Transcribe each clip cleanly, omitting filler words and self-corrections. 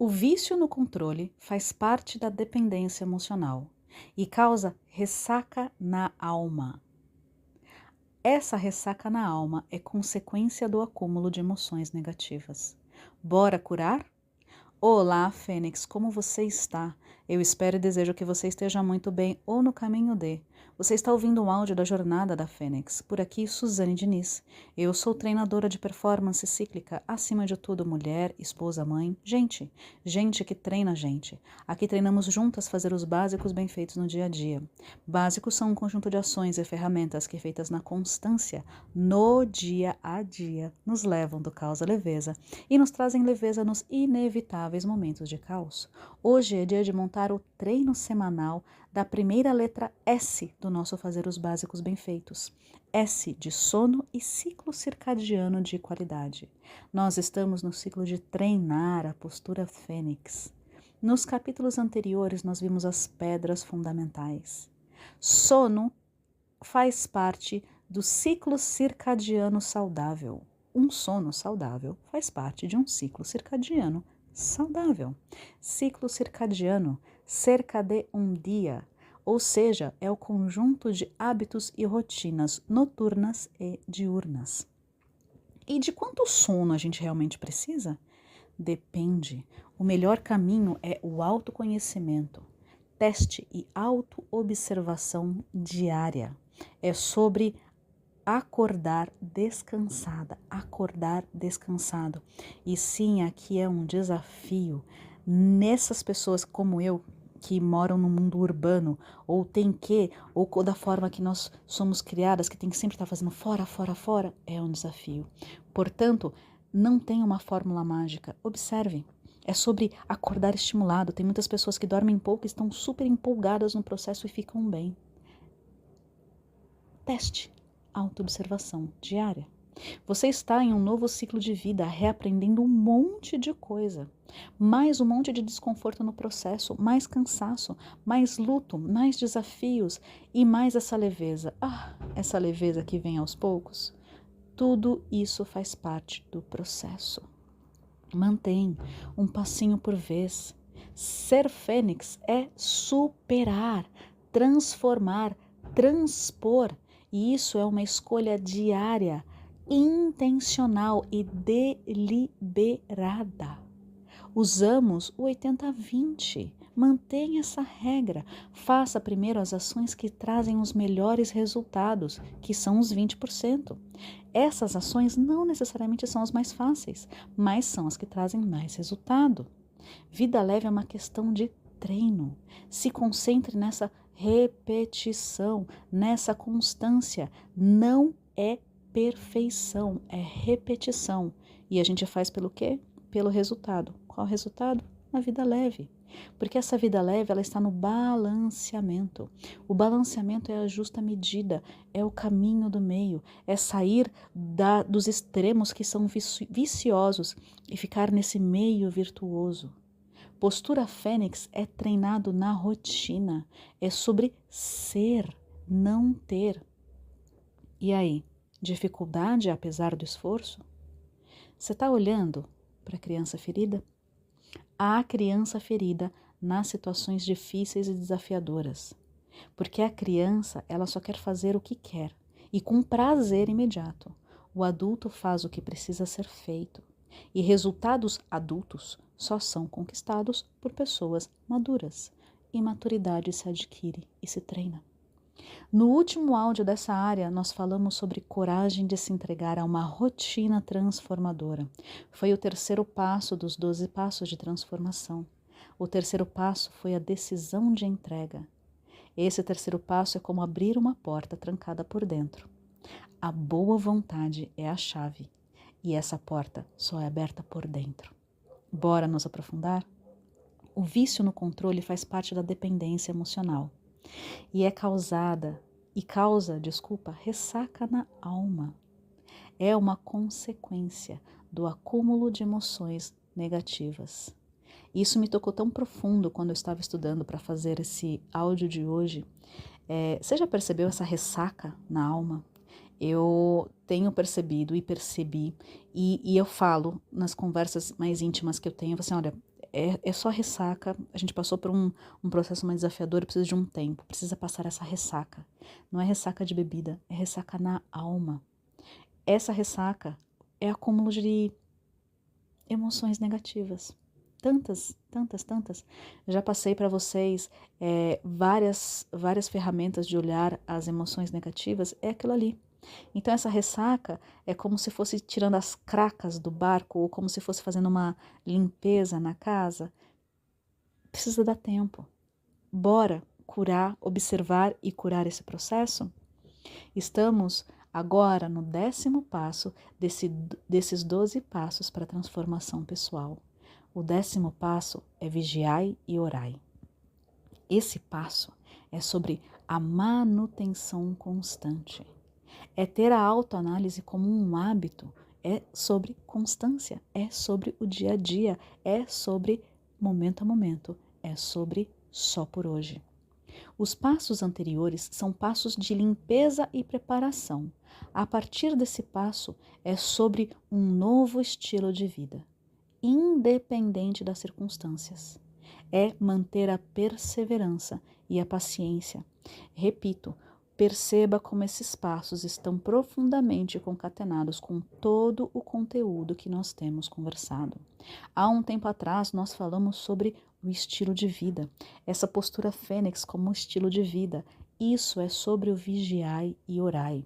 O vício no controle faz parte da dependência emocional e causa ressaca na alma. Essa ressaca na alma é consequência do acúmulo de emoções negativas. Bora curar? Olá, Fênix, como você está? Eu espero e desejo que você esteja muito bem ou no caminho de. Você está ouvindo um áudio da Jornada da Fênix. Por aqui, Suzane Diniz. Eu sou treinadora de performance cíclica, acima de tudo, mulher, esposa, mãe, gente que treina gente. Aqui treinamos juntas fazer os básicos bem feitos no dia a dia. Básicos são um conjunto de ações e ferramentas que, feitas na constância, no dia a dia, nos levam do caos à leveza e nos trazem leveza nos inevitáveis momentos de caos. Hoje é dia de montar o treino semanal da primeira letra S do nosso fazer os básicos bem feitos. S de sono e ciclo circadiano de qualidade. Nós estamos no ciclo de treinar a postura fênix. Nos capítulos anteriores nós vimos as pedras fundamentais. Sono faz parte do ciclo circadiano saudável. Um sono saudável faz parte de um ciclo circadiano saudável. Ciclo circadiano, cerca de um dia, ou seja, é o conjunto de hábitos e rotinas noturnas e diurnas. E de quanto sono a gente realmente precisa? Depende. O melhor caminho é o autoconhecimento, teste e autoobservação diária. É sobre acordar descansado. E sim, aqui é um desafio. Nessas pessoas como eu, que moram no mundo urbano, ou da forma que nós somos criadas, que tem que sempre estar fazendo fora, é um desafio. Portanto, não tem uma fórmula mágica. Observe. É sobre acordar estimulado. Tem muitas pessoas que dormem pouco e estão super empolgadas no processo e ficam bem. Teste. Autoobservação diária. Você está em um novo ciclo de vida, reaprendendo um monte de coisa. Mais um monte de desconforto no processo, mais cansaço, mais luto, mais desafios e mais essa leveza. Essa leveza que vem aos poucos. Tudo isso faz parte do processo. Mantém um passinho por vez. Ser fênix é superar, transformar, transpor. E isso é uma escolha diária, intencional e deliberada. Usamos o 80-20. Mantenha essa regra. Faça primeiro as ações que trazem os melhores resultados, que são os 20%. Essas ações não necessariamente são as mais fáceis, mas são as que trazem mais resultado. Vida leve é uma questão de treino. Se concentre nessa repetição, nessa constância. Não é perfeição, é repetição. E a gente faz pelo quê? Pelo resultado. Qual o resultado? A vida leve. Porque essa vida leve, ela está no balanceamento. O balanceamento é a justa medida, é o caminho do meio, é sair dos extremos que são viciosos e ficar nesse meio virtuoso. Postura fênix é treinado na rotina, é sobre ser, não ter. E aí, dificuldade apesar do esforço? Você está olhando para a criança ferida? A criança ferida nas situações difíceis e desafiadoras. Porque a criança, ela só quer fazer o que quer e com prazer imediato. O adulto faz o que precisa ser feito. E resultados adultos só são conquistados por pessoas maduras. E maturidade se adquire e se treina. No último áudio dessa área, nós falamos sobre coragem de se entregar a uma rotina transformadora. Foi o terceiro passo dos 12 passos de transformação. O terceiro passo foi a decisão de entrega. Esse terceiro passo é como abrir uma porta trancada por dentro. A boa vontade é a chave, e essa porta só é aberta por dentro. Bora nos aprofundar? O vício no controle faz parte da dependência emocional. E causa ressaca na alma. É uma consequência do acúmulo de emoções negativas. Isso me tocou tão profundo quando eu estava estudando para fazer esse áudio de hoje. Você já percebeu essa ressaca na alma? Eu tenho percebido e percebi, e eu falo nas conversas mais íntimas que eu tenho, assim, olha, é só ressaca. A gente passou por um processo mais desafiador e precisa de um tempo. Precisa passar essa ressaca. Não é ressaca de bebida, é ressaca na alma. Essa ressaca é acúmulo de emoções negativas. Tantas, tantas, tantas. Já passei para vocês várias ferramentas de olhar as emoções negativas. É aquilo ali. Então essa ressaca é como se fosse tirando as cracas do barco ou como se fosse fazendo uma limpeza na casa. Precisa dar tempo. Bora curar, observar e curar esse processo? Estamos agora no 10º passo desses 12 passos para a transformação pessoal. O 10º passo é vigiai e orai. Esse passo é sobre a manutenção constante. É ter a autoanálise como um hábito, é sobre constância, é sobre o dia a dia, é sobre momento a momento, é sobre só por hoje. Os passos anteriores são passos de limpeza e preparação. A partir desse passo é sobre um novo estilo de vida, independente das circunstâncias. É manter a perseverança e a paciência. Repito, perceba como esses passos estão profundamente concatenados com todo o conteúdo que nós temos conversado. Há um tempo atrás, nós falamos sobre o estilo de vida, essa postura fênix como estilo de vida. Isso é sobre o vigiai e orai.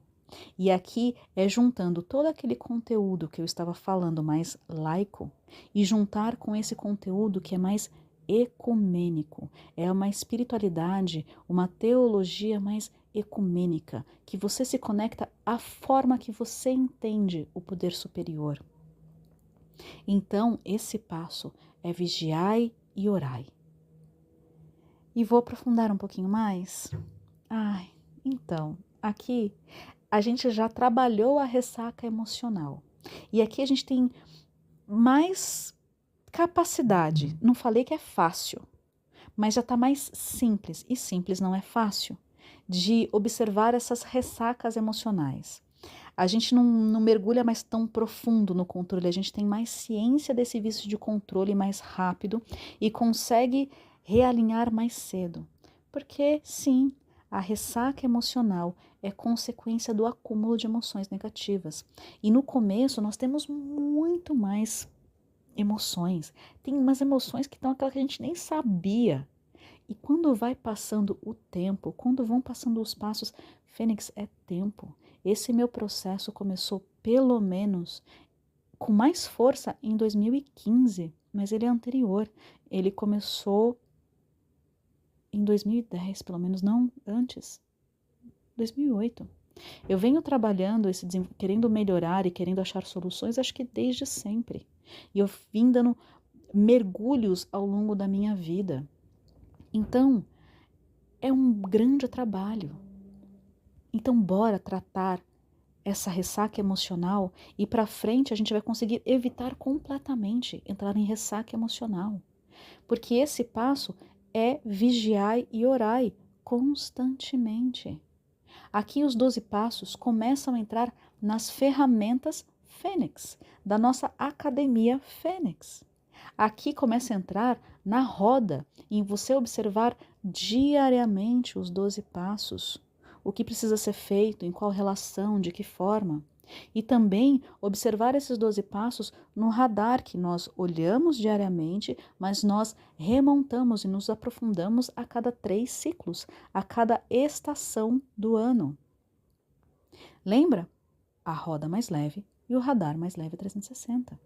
E aqui é juntando todo aquele conteúdo que eu estava falando mais laico e juntar com esse conteúdo que é mais ecumênico. É uma espiritualidade, uma teologia mais ecumênica, que você se conecta à forma que você entende o poder superior. Então, esse passo é vigiai e orai. E vou aprofundar um pouquinho mais? Então, aqui a gente já trabalhou a ressaca emocional. E aqui a gente tem mais capacidade. Não falei que é fácil, mas já está mais simples. E simples não é fácil. De observar essas ressacas emocionais. A gente não mergulha mais tão profundo no controle, a gente tem mais ciência desse vício de controle mais rápido e consegue realinhar mais cedo. Porque, sim, a ressaca emocional é consequência do acúmulo de emoções negativas. E no começo nós temos muito mais emoções. Tem umas emoções que estão aquela que a gente nem sabia. E quando vai passando o tempo, quando vão passando os passos, Fênix, é tempo. Esse meu processo começou pelo menos com mais força em 2015, mas ele é anterior. Ele começou em 2010, pelo menos não antes. 2008. Eu venho trabalhando, querendo melhorar e querendo achar soluções, acho que desde sempre. E eu vim dando mergulhos ao longo da minha vida. Então, é um grande trabalho. Então, bora tratar essa ressaca emocional e para frente a gente vai conseguir evitar completamente entrar em ressaca emocional. Porque esse passo é vigiai e orai constantemente. Aqui os 12 passos começam a entrar nas ferramentas Fênix, da nossa Academia Fênix. Aqui começa a entrar na roda, em você observar diariamente os 12 passos, o que precisa ser feito, em qual relação, de que forma. E também observar esses 12 passos no radar que nós olhamos diariamente, mas nós remontamos e nos aprofundamos a cada 3 ciclos, a cada estação do ano. Lembra? A roda mais leve e o radar mais leve 360.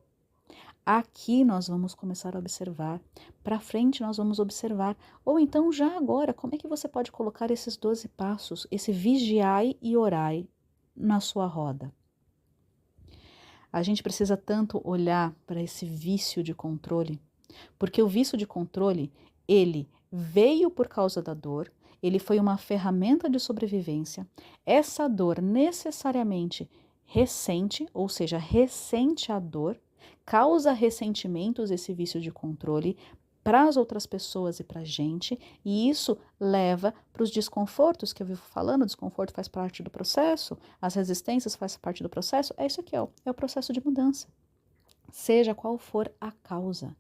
Aqui nós vamos começar a observar, para frente nós vamos observar, ou então já agora, como é que você pode colocar esses 12 passos, esse vigiai e orai na sua roda? A gente precisa tanto olhar para esse vício de controle, porque o vício de controle, ele veio por causa da dor, ele foi uma ferramenta de sobrevivência, essa dor necessariamente ressente, ou seja, ressente a dor, causa ressentimentos esse vício de controle para as outras pessoas e para a gente, e isso leva para os desconfortos que eu vivo falando. O desconforto faz parte do processo, as resistências fazem parte do processo, é isso aqui, ó, é o processo de mudança. seja qual for a causa,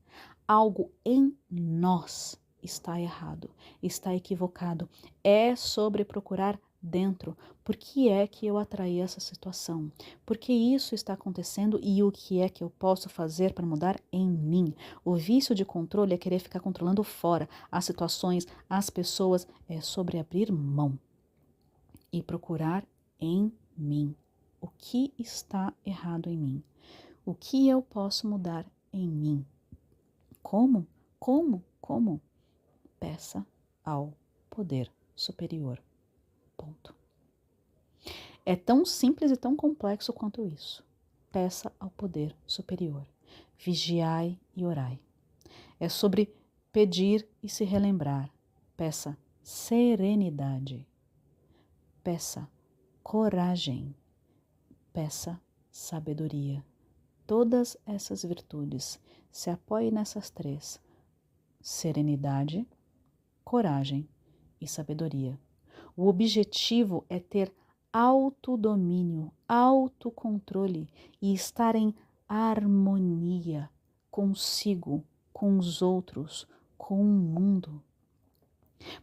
algo em nós está errado, está equivocado. É sobre procurar dentro. Por que é que eu atraí essa situação? Por que isso está acontecendo e o que é que eu posso fazer para mudar em mim? O vício de controle é querer ficar controlando fora as situações, as pessoas. É sobre abrir mão e procurar em mim. O que está errado em mim? O que eu posso mudar em mim? Como? Como? Peça ao poder superior. Ponto. É tão simples e tão complexo quanto isso. Peça ao poder superior. Vigiai e orai. É sobre pedir e se relembrar. Peça serenidade. Peça coragem. Peça sabedoria. Todas essas virtudes se apoiem nessas três: serenidade, coragem e sabedoria. O objetivo é ter autodomínio, autocontrole e estar em harmonia consigo, com os outros, com o mundo.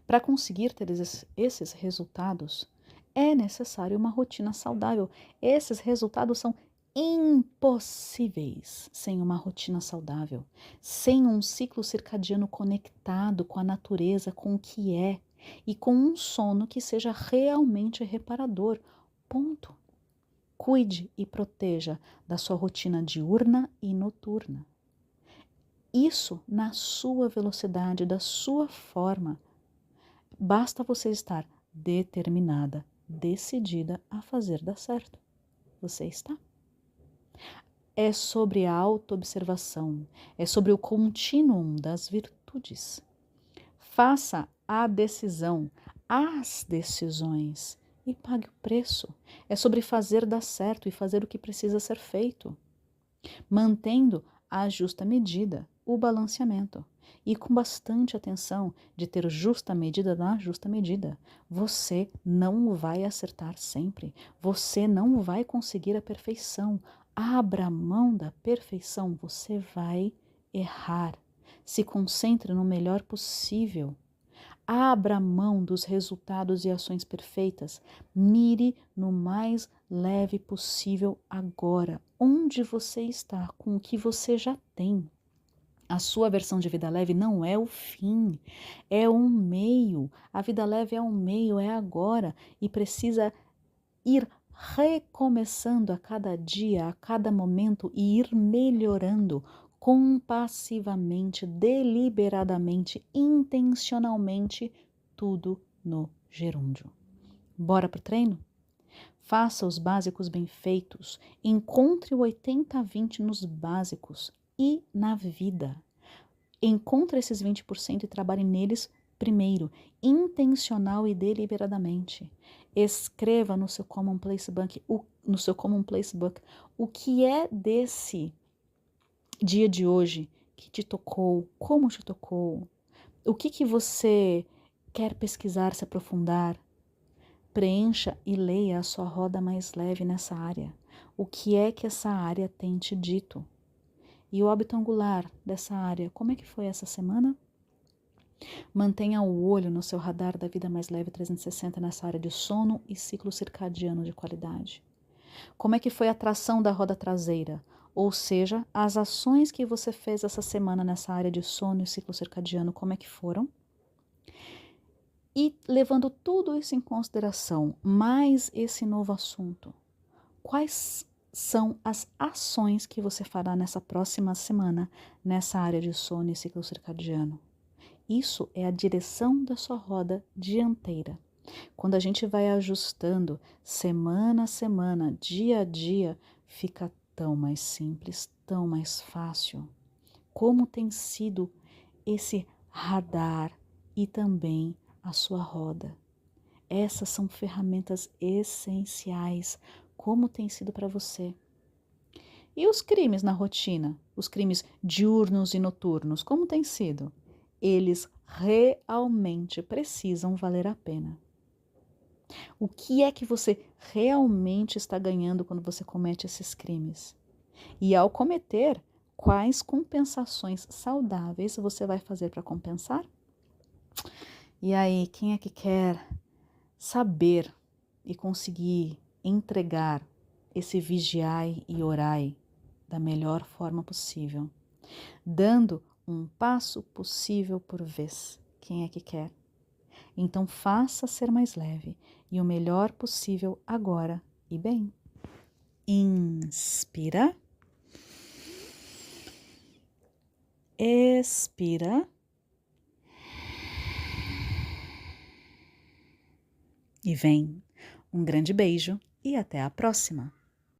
Para conseguir ter esses resultados, é necessário uma rotina saudável. Esses resultados são impossíveis sem uma rotina saudável, sem um ciclo circadiano conectado com a natureza, com o que é, e com um sono que seja realmente reparador. Ponto. Cuide e proteja da sua rotina diurna e noturna. Isso na sua velocidade, da sua forma. Basta você estar determinada, decidida a fazer dar certo. Você está? É sobre a autoobservação, é sobre o contínuo das virtudes. Faça a decisão, as decisões e pague o preço. É sobre fazer dar certo e fazer o que precisa ser feito, mantendo a justa medida, o balanceamento. E com bastante atenção de ter justa medida na justa medida. Você não vai acertar sempre. Você não vai conseguir a perfeição. Abra mão da perfeição, você vai errar. Se concentre no melhor possível. Abra mão dos resultados e ações perfeitas. Mire no mais leve possível agora, onde você está, com o que você já tem. A sua versão de vida leve não é o fim, é um meio. A vida leve é um meio, é agora e precisa ir recomeçando a cada dia, a cada momento e ir melhorando compassivamente, deliberadamente, intencionalmente, tudo no gerúndio. Bora pro treino? Faça os básicos bem feitos, encontre o 80-20 nos básicos e na vida. Encontre esses 20% e trabalhe neles primeiro, intencional e deliberadamente. Escreva no seu Common Place Book, o que é desse dia de hoje que te tocou, como te tocou, o que você quer pesquisar, se aprofundar. Preencha e leia a sua roda mais leve nessa área. O que é que essa área tem te dito? E o hábito angular dessa área, como é que foi essa semana? Mantenha o olho no seu radar da vida mais leve 360 nessa área de sono e ciclo circadiano de qualidade. Como é que foi a tração da roda traseira? Ou seja, as ações que você fez essa semana nessa área de sono e ciclo circadiano, como é que foram? E levando tudo isso em consideração, mais esse novo assunto, quais são as ações que você fará nessa próxima semana nessa área de sono e ciclo circadiano? Isso é a direção da sua roda dianteira. Quando a gente vai ajustando semana a semana, dia a dia, fica tão mais simples, tão mais fácil. Como tem sido esse radar e também a sua roda? Essas são ferramentas essenciais. Como tem sido para você? E os crimes na rotina? Os crimes diurnos e noturnos, como tem sido? Eles realmente precisam valer a pena. O que é que você realmente está ganhando quando você comete esses crimes? E ao cometer, Quais compensações saudáveis você vai fazer para compensar? E aí, quem é que quer saber e conseguir entregar esse vigiai e orai da melhor forma possível, dando um passo possível por vez? Quem é que quer? Então faça ser mais leve e o melhor possível agora e bem. Inspira. Expira. E vem. Um grande beijo e até a próxima!